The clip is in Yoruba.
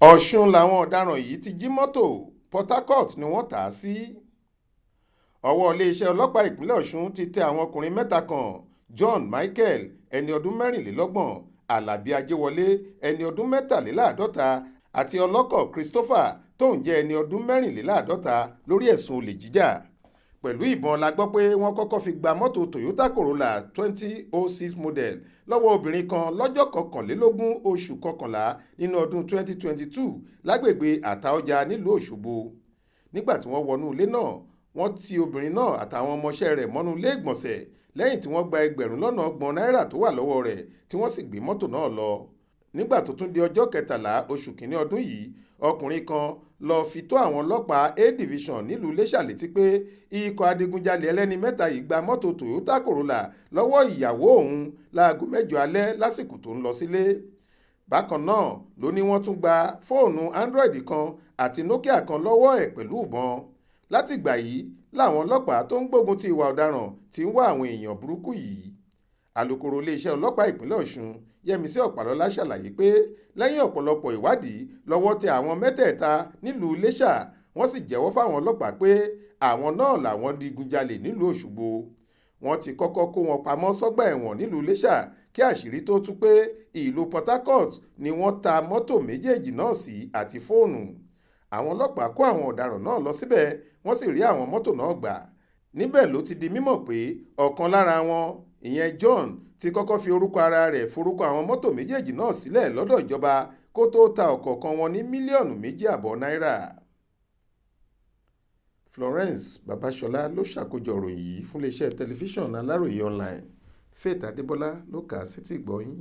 Ọ̀ṣun làwọn ọ̀daràn yìí ti jí mọ́tò Portharcourt ni wọ́n tà á sí. Ọwọ́ iléeṣẹ́ ọlọ́pàá ìpínlẹ̀ Ọ̀ṣun ti tẹ àwọn ọkùnrin mẹ́ta kan: John Michael ẹni ọdún 24, Alábí Ajéwọlé ẹni ọdún 53 àti ọlọ́kọ̀ Christopher tóun jẹ́ ẹni ọdún 54 lórí ẹ̀sùn olè jíjà. Pẹ̀lú ìbọn la gbọ́ pé wọ́n kọ́kọ́ fi gba mọ́tò Toyota Corolla 2006 model lọ́wọ́ obìnrin kan lọ́jọ́ 21 oṣù kọkànlá nínú ọdún 2022 lágbègbè Àtaọjà nílùú Òṣogbo. Nígbà tí wọ́n wọnú ilé náà, wọ́n ti obìnrin náà àtàwọn ọmọọṣẹ́ rẹ̀ mọ́nú ilé ìgbọ̀nsẹ̀ lẹ́yìn tí wọ́n gba ẹgbẹ̀rún lọ́nà ọgbọ̀n náírà tó wà lọ́wọ́ rẹ̀ tí wọ́n sì gbé mọ́tò náà lọ. Nígbà tó tún di ọjọ́ 13 oṣù kìíní ọdún yìí, ọkùnrin kan lọ fi tó àwọn ọlọ́pàá A division nílùú Iléṣà létí pé ikọ̀ adigunjalè ẹlẹ́ni mẹ́ta yìí gba mọ́tò Toyota Corolla lọ́wọ́ ìyàwó òun láago 6 alẹ́ lásìkò tó ń lọ sílé. Bákan náà ló ní wọ́n tún gba fóònù Android kan àti Nokia kan lọ́wọ́ ẹ̀ pẹ̀lú ìbọn. Látìgbà yìí làwọn ọlọ́pàá tó ń gbógun ti ìwà ọ̀daràn ti ń wá àwọn èèyàn burúkú yìí. Alukoro iléeṣẹ́ ọlọ́pàá ìpínlẹ̀ Ọ̀ṣun Yẹmisí Ọ̀pálọ́lá ṣàlàyé pé lẹ́yìn ọ̀pọ̀lọpọ̀ ìwádìí lọ́wọ́ tẹ àwọn mẹ́tẹ̀ẹ̀ta nílùú Iléṣà, wọ́n sì jẹ́wọ́ fáwọn ọlọ́pàá pé àwọn náà làwọn digunjalè nílùú Òṣogbo. Wọ́n ti kọ́kọ́ kó wọn pamọ́ sọ́gbà ẹ̀wọ̀n nílùú Iléṣà kí àṣírí tó tú pé ìlú Portharcourt ni wọ́n ta mọ́tò méjèèjì náà sí àti fóònù. Àwọn ọlọ́pàá kó àwọn ọ̀daràn náà lọ síbẹ̀, wọ́n sì rí àwọn mọ́tò náà gbà. Níbẹ̀ ló ti di mímọ̀ pé ọ̀kan lára wọn, ìyẹn John, ti kọ́kọ́ fi orúkọ ara rẹ̀ forúkọ àwọn mọ́tò méjèèjì náà sílẹ̀ lọ́dọ̀ ìjọba kó tó ta ọ̀kọ̀ọ̀kan wọn ní mílíọ̀nù 2.5 náírà. Florence Babasola ló ṣàkójọ ìròyìn yìí fún iléeṣẹ́ tẹlifíṣàn Aláròye online. Faith Adébọ́lá ló kà á sétígbọ̀ọ́ yín.